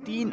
3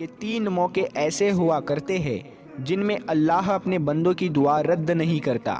کہ 3 موقع ایسے ہوا کرتے ہیں جن میں اللہ اپنے بندوں کی دعا رد نہیں کرتا۔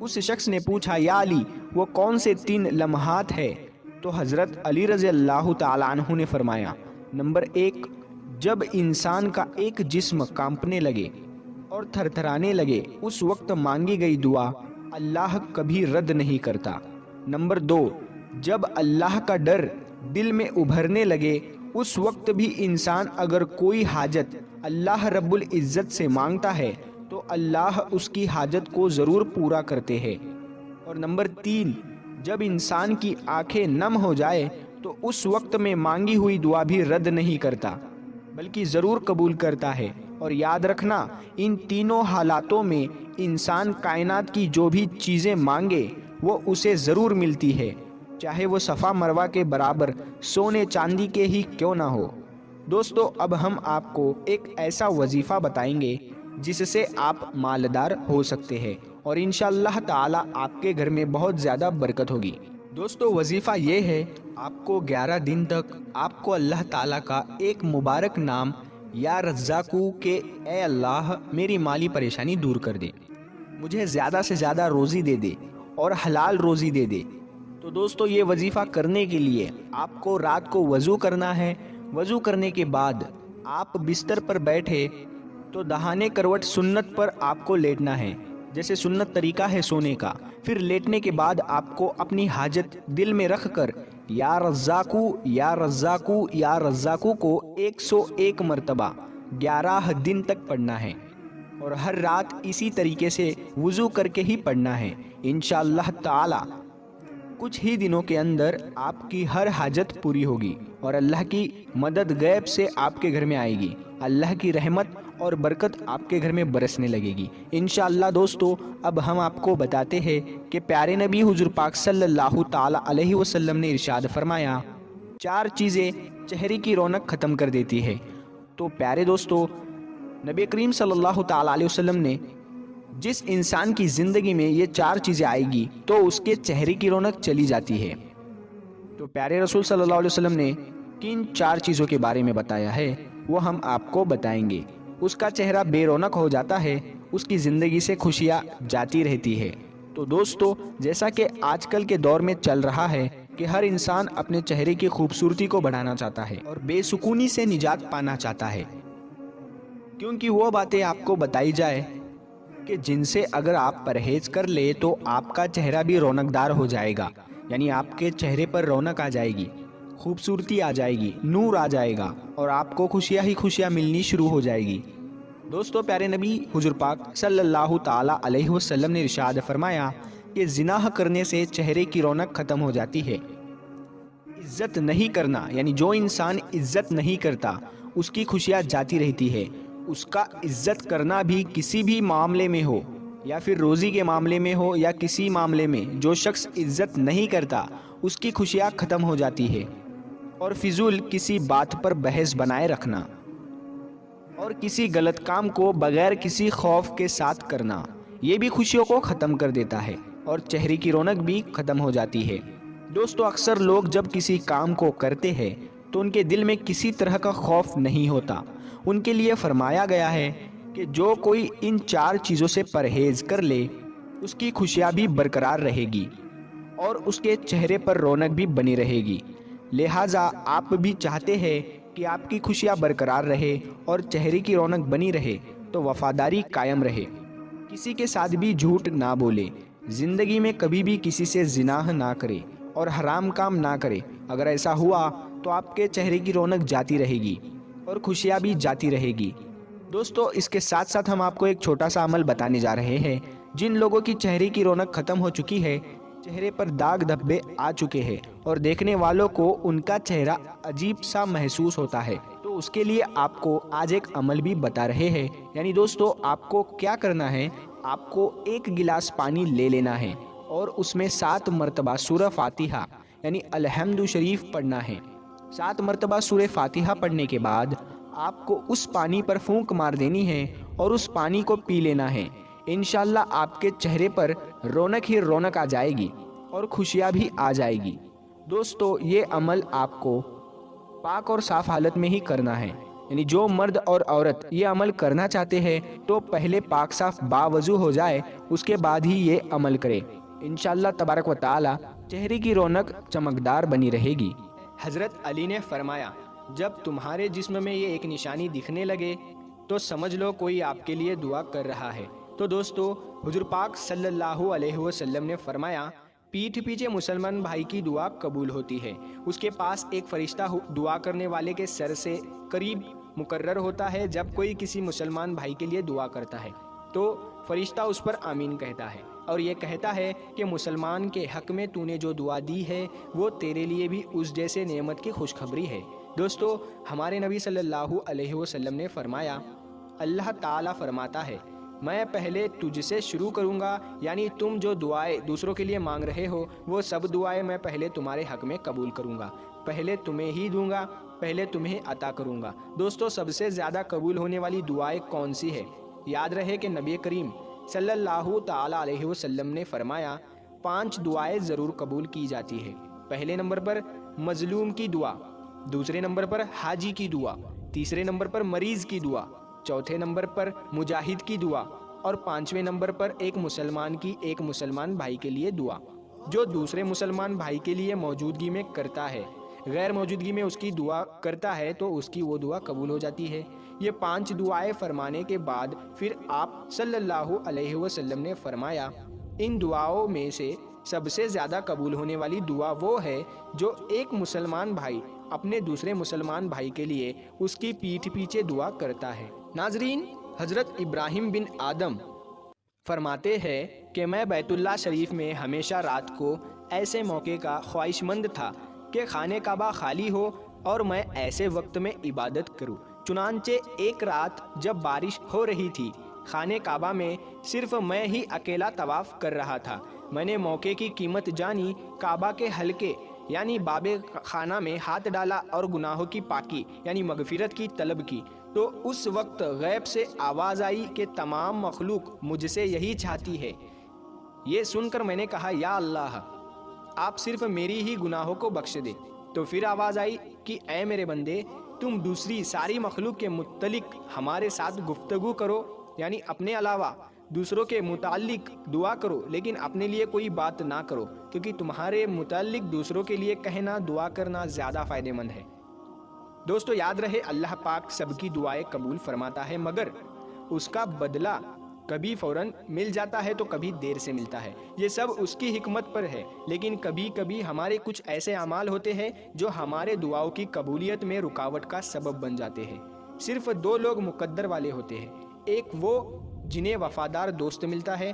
اس شخص نے پوچھا، یا علی، وہ کون سے 3 لمحات ہیں؟ تو حضرت علی رضی اللہ تعالیٰ عنہ نے فرمایا، نمبر 1، جب انسان کا ایک جسم کانپنے لگے اور تھر تھرانے لگے، اس وقت مانگی گئی دعا اللہ کبھی رد نہیں کرتا۔ نمبر 2، جب اللہ کا ڈر دل میں ابھرنے لگے، اس وقت بھی انسان اگر کوئی حاجت اللہ رب العزت سے مانگتا ہے تو اللہ اس کی حاجت کو ضرور پورا کرتے ہیں۔ اور نمبر 3، جب انسان کی آنکھیں نم ہو جائے تو اس وقت میں مانگی ہوئی دعا بھی رد نہیں کرتا بلکہ ضرور قبول کرتا ہے۔ اور یاد رکھنا، ان تینوں حالاتوں میں انسان کائنات کی جو بھی چیزیں مانگے وہ اسے ضرور ملتی ہے، چاہے وہ صفا مروہ کے برابر سونے چاندی کے ہی کیوں نہ ہو۔ دوستو، اب ہم آپ کو ایک ایسا وظیفہ بتائیں گے جس سے آپ مالدار ہو سکتے ہیں اور انشاءاللہ تعالی آپ کے گھر میں بہت زیادہ برکت ہوگی۔ دوستو، وظیفہ یہ ہے، آپ کو 11 دن تک آپ کو اللہ تعالیٰ کا ایک مبارک نام یا رزاقو کہ اے اللہ میری مالی پریشانی دور کر دے، مجھے زیادہ سے زیادہ روزی دے دے اور حلال روزی دے دے۔ تو دوستو، یہ وظیفہ کرنے کے لیے آپ کو رات کو وضو کرنا ہے۔ وضو کرنے کے بعد آپ بستر پر بیٹھے تو دہانے کروٹ سنت پر آپ کو لیٹنا ہے، جیسے سنت طریقہ ہے سونے کا۔ پھر لیٹنے کے بعد آپ کو اپنی حاجت دل میں رکھ کر یا رزاقو یا رزاقو یا رزاقو کو 101 مرتبہ 11 دن تک پڑھنا ہے، اور ہر رات اسی طریقے سے وضو کر کے ہی پڑھنا ہے۔ انشاءاللہ تعالی کچھ ہی دنوں کے اندر آپ کی ہر حاجت پوری ہوگی اور اللہ کی مدد غیب سے آپ کے گھر میں آئے گی، اللہ کی رحمت اور برکت آپ کے گھر میں برسنے لگے گی انشاءاللہ۔ دوستو، اب ہم آپ کو بتاتے ہیں کہ پیارے نبی حضور پاک صلی اللہ تعالی علیہ وسلم نے ارشاد فرمایا، 4 چیزیں چہرے کی رونق ختم کر دیتی ہے۔ تو پیارے دوستو، نبی کریم صلی اللہ تعالی علیہ وسلم نے جس انسان کی زندگی میں یہ 4 چیزیں آئے گی تو اس کے چہرے کی رونق چلی جاتی ہے۔ تو پیارے رسول صلی اللہ علیہ وسلم نے کن 4 چیزوں کے بارے میں بتایا ہے وہ ہم آپ کو بتائیں گے۔ اس کا چہرہ بے رونق ہو جاتا ہے، اس کی زندگی سے خوشیاں جاتی رہتی ہے۔ تو دوستو، جیسا کہ آج کل کے دور میں چل رہا ہے کہ ہر انسان اپنے چہرے کی خوبصورتی کو بڑھانا چاہتا ہے اور بے سکونی سے نجات پانا چاہتا ہے، کیونکہ وہ باتیں آپ کو بتائی جائے کہ جن سے اگر آپ پرہیز کر لے تو آپ کا چہرہ بھی رونق دار ہو جائے گا، یعنی آپ کے چہرے پر رونق آ جائے گی، خوبصورتی آ جائے گی، نور آ جائے گا اور آپ کو خوشیاں ہی خوشیاں ملنی شروع ہو جائے گی۔ دوستو، پیارے نبی حضور پاک صلی اللہ تعالی علیہ وسلم نے ارشاد فرمایا کہ زنا کرنے سے چہرے کی رونق ختم ہو جاتی ہے۔ عزت نہیں کرنا، یعنی جو انسان عزت نہیں کرتا اس کی خوشیاں جاتی رہتی ہے۔ اس کا عزت کرنا بھی کسی بھی معاملے میں ہو، یا پھر روزی کے معاملے میں ہو یا کسی معاملے میں، جو شخص عزت نہیں کرتا اس کی خوشیاں ختم ہو جاتی ہے۔ اور فضول کسی بات پر بحث بنائے رکھنا اور کسی غلط کام کو بغیر کسی خوف کے ساتھ کرنا، یہ بھی خوشیوں کو ختم کر دیتا ہے اور چہرے کی رونق بھی ختم ہو جاتی ہے۔ دوستو، اکثر لوگ جب کسی کام کو کرتے ہیں تو ان کے دل میں کسی طرح کا خوف نہیں ہوتا۔ ان کے لیے فرمایا گیا ہے کہ جو کوئی ان 4 چیزوں سے پرہیز کر لے اس کی خوشیاں بھی برقرار رہے گی اور اس کے چہرے پر رونق بھی بنی رہے گی۔ لہٰذا آپ بھی چاہتے ہیں کہ آپ کی خوشیاں برقرار رہے اور چہرے کی رونق بنی رہے تو وفاداری قائم رہے، کسی کے ساتھ بھی جھوٹ نہ بولے، زندگی میں کبھی بھی کسی سے زنا نہ کرے اور حرام کام نہ کرے۔ اگر ایسا ہوا تو آپ کے چہرے کی رونق جاتی رہے گی اور خوشیاں بھی جاتی رہے گی۔ دوستو، اس کے ساتھ ساتھ ہم آپ کو ایک چھوٹا سا عمل بتانے جا رہے ہیں۔ جن لوگوں کی چہرے کی رونق ختم ہو چکی ہے، چہرے پر داغ دھبے آ چکے ہیں اور دیکھنے والوں کو ان کا چہرہ عجیب سا محسوس ہوتا ہے، تو اس کے لیے آپ کو آج ایک عمل بھی بتا رہے ہیں۔ یعنی دوستو، آپ کو کیا کرنا ہے، آپ کو 1 گلاس پانی لے لینا ہے اور اس میں 7 مرتبہ سورہ فاتحہ یعنی الحمد شریف پڑھنا ہے۔ 7 مرتبہ سورہ فاتحہ پڑھنے کے بعد آپ کو اس پانی پر پھونک مار دینی ہے اور اس پانی کو پی لینا ہے۔ انشاءاللہ آپ کے چہرے پر رونق ہی رونق آ جائے گی اور خوشیاں بھی آ جائے گی۔ دوستو، یہ عمل آپ کو پاک اور صاف حالت میں ہی کرنا ہے، یعنی جو مرد اور عورت یہ عمل کرنا چاہتے ہیں تو پہلے پاک صاف باوضو ہو جائے، اس کے بعد ہی یہ عمل کرے۔ انشاءاللہ تبارک و تعالی چہرے کی رونق چمکدار بنی رہے گی۔ حضرت علی نے فرمایا، جب تمہارے جسم میں یہ ایک نشانی دکھنے لگے تو سمجھ لو کوئی آپ کے لیے دعا کر رہا ہے۔ تو دوستو، حضور پاک صلی اللہ علیہ وسلم نے فرمایا، پیٹھ پیچھے مسلمان بھائی کی دعا قبول ہوتی ہے۔ اس کے پاس ایک فرشتہ دعا کرنے والے کے سر سے قریب مقرر ہوتا ہے۔ جب کوئی کسی مسلمان بھائی کے لیے دعا کرتا ہے تو فرشتہ اس پر آمین کہتا ہے اور یہ کہتا ہے کہ مسلمان کے حق میں تو نے جو دعا دی ہے وہ تیرے لیے بھی اس جیسے نعمت کی خوشخبری ہے۔ دوستو، ہمارے نبی صلی اللہ علیہ وسلم نے فرمایا، اللہ تعالیٰ فرماتا ہے، میں پہلے تجھ سے شروع کروں گا، یعنی تم جو دعائیں دوسروں کے لیے مانگ رہے ہو وہ سب دعائیں میں پہلے تمہارے حق میں قبول کروں گا، پہلے تمہیں ہی دوں گا، پہلے تمہیں عطا کروں گا۔ دوستو، سب سے زیادہ قبول ہونے والی دعائیں کون سی ہے؟ یاد رہے کہ نبی کریم صلی اللہ تعالیٰ علیہ وسلم نے فرمایا 5 دعائیں ضرور قبول کی جاتی ہے۔ پہلے نمبر پر مظلوم کی دعا، دوسرے نمبر پر حاجی کی دعا، تیسرے نمبر پر مریض کی دعا، چوتھے نمبر پر مجاہد کی دعا اور 5ویں نمبر پر ایک مسلمان بھائی کے لیے دعا۔ جو دوسرے مسلمان بھائی کے لیے موجودگی میں کرتا ہے، غیر موجودگی میں اس کی دعا کرتا ہے تو اس کی وہ دعا قبول ہو جاتی ہے۔ یہ 5 دعائیں فرمانے کے بعد پھر آپ صلی اللہ علیہ وسلم نے فرمایا، ان دعاؤں میں سے سب سے زیادہ قبول ہونے والی دعا وہ ہے جو ایک مسلمان بھائی اپنے دوسرے مسلمان بھائی کے لیے اس کی پیٹھ پیچھے دعا کرتا ہے۔ ناظرین، حضرت ابراہیم بن آدم فرماتے ہیں کہ میں بیت اللہ شریف میں ہمیشہ رات کو ایسے موقع کا خواہش مند تھا کہ خانہ کعبہ خالی ہو اور میں ایسے وقت میں عبادت کروں۔ چنانچہ ایک رات جب بارش ہو رہی تھی، خانہ کعبہ میں صرف میں ہی اکیلا طواف کر رہا تھا۔ میں نے موقع کی قیمت جانی، کعبہ کے حلقے یعنی باب خانہ میں ہاتھ ڈالا اور گناہوں کی پاکی یعنی مغفرت کی طلب کی، تو اس وقت غیب سے آواز آئی کہ تمام مخلوق مجھ سے یہی چاہتی ہے۔ یہ سن کر میں نے کہا، یا اللہ، آپ صرف میری ہی گناہوں کو بخش دے۔ تو پھر آواز آئی کہ اے میرے بندے، تم دوسری ساری مخلوق کے متعلق ہمارے ساتھ گفتگو کرو، یعنی اپنے علاوہ دوسروں کے متعلق دعا کرو لیکن اپنے لیے کوئی بات نہ کرو، کیونکہ تمہارے متعلق دوسروں کے لیے کہنا، دعا کرنا زیادہ فائدہ مند ہے۔ دوستو، یاد رہے اللہ پاک سب کی دعائیں قبول فرماتا ہے، مگر اس کا بدلہ کبھی فوراً مل جاتا ہے تو کبھی دیر سے ملتا ہے۔ یہ سب اس کی حکمت پر ہے، لیکن کبھی کبھی ہمارے کچھ ایسے اعمال ہوتے ہیں جو ہمارے دعاؤں کی قبولیت میں رکاوٹ کا سبب بن جاتے ہیں۔ صرف 2 لوگ مقدر والے ہوتے ہیں، ایک وہ جنہیں وفادار دوست ملتا ہے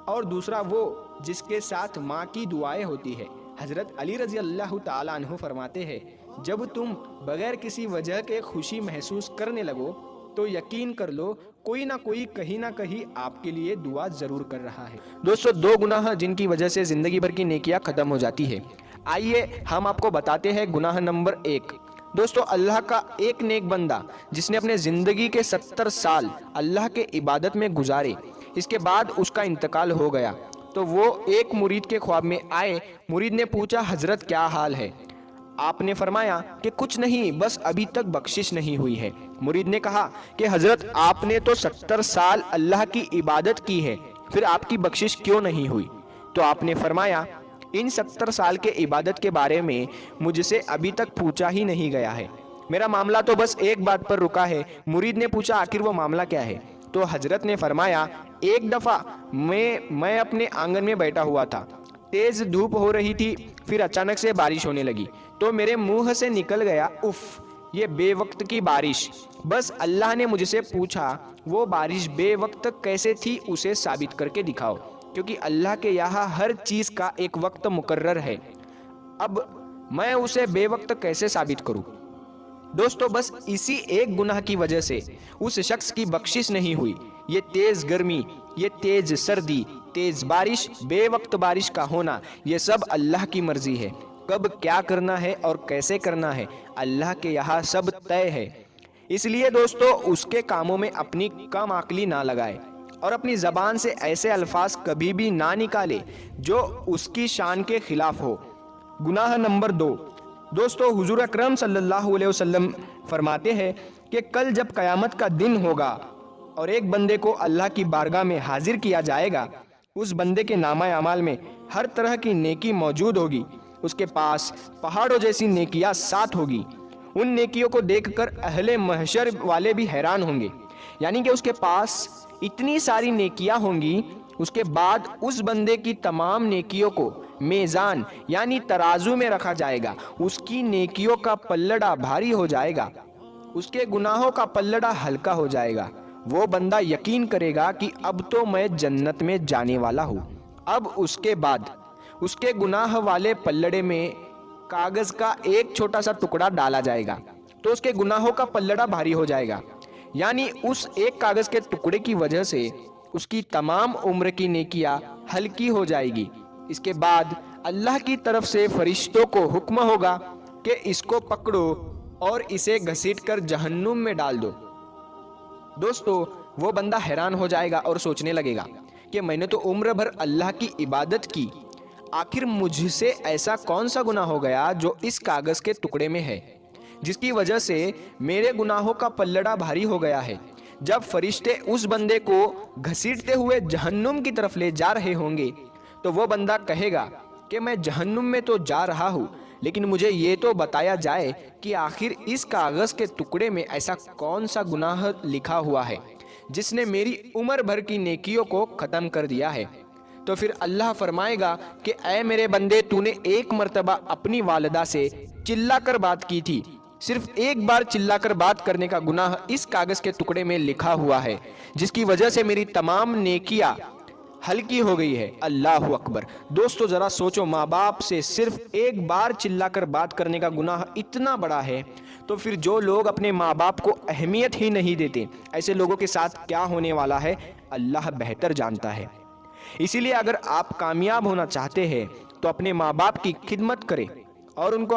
اور دوسرا وہ جس کے ساتھ ماں کی دعائیں ہوتی ہے۔ حضرت علی رضی اللہ تعالیٰ عنہ فرماتے ہیں، جب تم بغیر کسی وجہ کے خوشی محسوس کرنے لگو تو یقین کر لو کوئی نہ کوئی کہیں نہ کہیں آپ کے لیے دعا ضرور کر رہا ہے۔ دوستو، 2 گناہ جن کی وجہ سے زندگی بھر کی نیکیاں ختم ہو جاتی ہے۔ آئیے ہم آپ کو بتاتے ہیں گناہ نمبر 1۔ دوستو، اللہ کا ایک نیک بندہ جس نے اپنے زندگی کے 70 سال اللہ کے عبادت میں گزارے، اس کے بعد اس کا انتقال ہو گیا تو وہ ایک مرید کے خواب میں آئے۔ مرید نے پوچھا، حضرت کیا حال ہے؟ آپ نے فرمایا کہ کچھ نہیں، بس ابھی تک بخشش نہیں ہوئی ہے۔ مرید نے کہا کہ حضرت آپ نے تو 70 سال اللہ کی عبادت کی ہے، پھر آپ کی بخشش کیوں نہیں ہوئی؟ تو آپ نے فرمایا، ان 70 سال کے عبادت کے بارے میں مجھ سے ابھی تک پوچھا ہی نہیں گیا ہے، میرا معاملہ تو بس ایک بات پر رکا ہے۔ مرید نے پوچھا، آخر وہ معاملہ کیا ہے؟ تو حضرت نے فرمایا، ایک دفعہ میں اپنے آنگن میں بیٹھا ہوا تھا، تیز دھوپ ہو رہی تھی، پھر اچانک سے بارش ہونے لگی تو میرے منہ سے نکل گیا، اف، یہ بے وقت کی بارش۔ بس اللہ نے مجھ سے پوچھا، وہ بارش بے وقت کیسے تھی اسے ثابت کر کے دکھاؤ، کیونکہ اللہ کے یہاں ہر چیز کا ایک وقت مقرر ہے، اب میں اسے بے وقت کیسے ثابت کروں؟ دوستو، بس اسی ایک گناہ کی وجہ سے اس شخص کی بخشش نہیں ہوئی۔ یہ تیز گرمی، یہ تیز سردی، تیز بارش، بے وقت بارش کا ہونا، یہ سب اللہ کی مرضی ہے۔ کب کیا کرنا ہے اور کیسے کرنا ہے، اللہ کے یہاں سب طے ہے۔ اس لیے دوستو، اس کے کاموں میں اپنی کم عقلی نہ لگائے اور اپنی زبان سے ایسے الفاظ کبھی بھی نہ نکالے جو اس کی شان کے خلاف ہو۔ گناہ نمبر 2۔ دوستو، حضور اکرم صلی اللہ علیہ وسلم فرماتے ہیں کہ کل جب قیامت کا دن ہوگا اور ایک بندے کو اللہ کی بارگاہ میں حاضر کیا جائے گا، اس بندے کے نامہ اعمال میں ہر طرح کی نیکی موجود ہوگی، اس کے پاس پہاڑوں جیسی نیکیاں ساتھ ہوگی۔ ان نیکیوں کو دیکھ کر اہل محشر والے بھی حیران ہوں گے، یعنی کہ اس کے پاس اتنی ساری نیکیاں ہوں گی، اس کے بعد اس بندے کی تمام نیکیوں کو میزان یعنی ترازو میں رکھا جائے گا، اس کی نیکیوں کا پلڑا بھاری ہو جائے گا، اس کے گناہوں کا پلڑا ہلکا ہو جائے گا۔ وہ بندہ یقین کرے گا کہ اب تو میں جنت میں جانے والا ہوں۔ اب اس کے بعد اس کے گناہ والے پلڑے میں کاغذ کا ایک چھوٹا سا ٹکڑا ڈالا جائے گا تو اس کے گناہوں کا پلڑا بھاری ہو جائے گا، یعنی اس ایک کاغذ کے ٹکڑے کی وجہ سے اس کی تمام عمر کی نیکیاں ہلکی ہو جائے گی۔ اس کے بعد اللہ کی طرف سے فرشتوں کو حکم ہوگا کہ اس کو پکڑو اور اسے گھسیٹ کر جہنم میں ڈال دو۔ دوستو، وہ بندہ حیران ہو جائے گا اور سوچنے لگے گا کہ میں نے تو عمر بھر اللہ کی عبادت کی، آخر مجھ سے ایسا کون سا گناہ ہو گیا جو اس کاغذ کے ٹکڑے میں ہے، جس کی وجہ سے میرے گناہوں کا پلڑا بھاری ہو گیا ہے۔ جب فرشتے اس بندے کو گھسیٹتے ہوئے جہنم کی طرف لے جا رہے ہوں گے تو وہ بندہ کہے گا کہ میں جہنم میں تو جا رہا ہوں، لیکن مجھے یہ تو بتایا جائے کہ آخر اس کاغذ کے ٹکڑے میں ایسا کون سا گناہ لکھا ہوا ہے جس نے میری عمر بھر کی نیکیوں کو ختم کر دیا ہے۔ تو پھر اللہ فرمائے گا کہ اے میرے بندے، تو نے ایک مرتبہ اپنی والدہ سے چلا کر بات کی تھی، صرف ایک بار چلا کر بات کرنے کا گناہ اس کاغذ کے ٹکڑے میں لکھا ہوا ہے، جس کی وجہ سے میری تمام نیکیاں ہلکی ہو گئی ہے۔ اللہ اکبر۔ دوستو ذرا سوچو، ماں باپ سے صرف ایک بار چلا کر بات کرنے کا گناہ اتنا بڑا ہے، تو پھر جو لوگ اپنے ماں باپ کو اہمیت ہی نہیں دیتے، ایسے لوگوں کے ساتھ کیا ہونے والا ہے اللہ بہتر جانتا ہے۔ اسی لیے اگر آپ کامیاب ہونا چاہتے ہیں تو اپنے ماں باپ کی خدمت کریں اور ان کو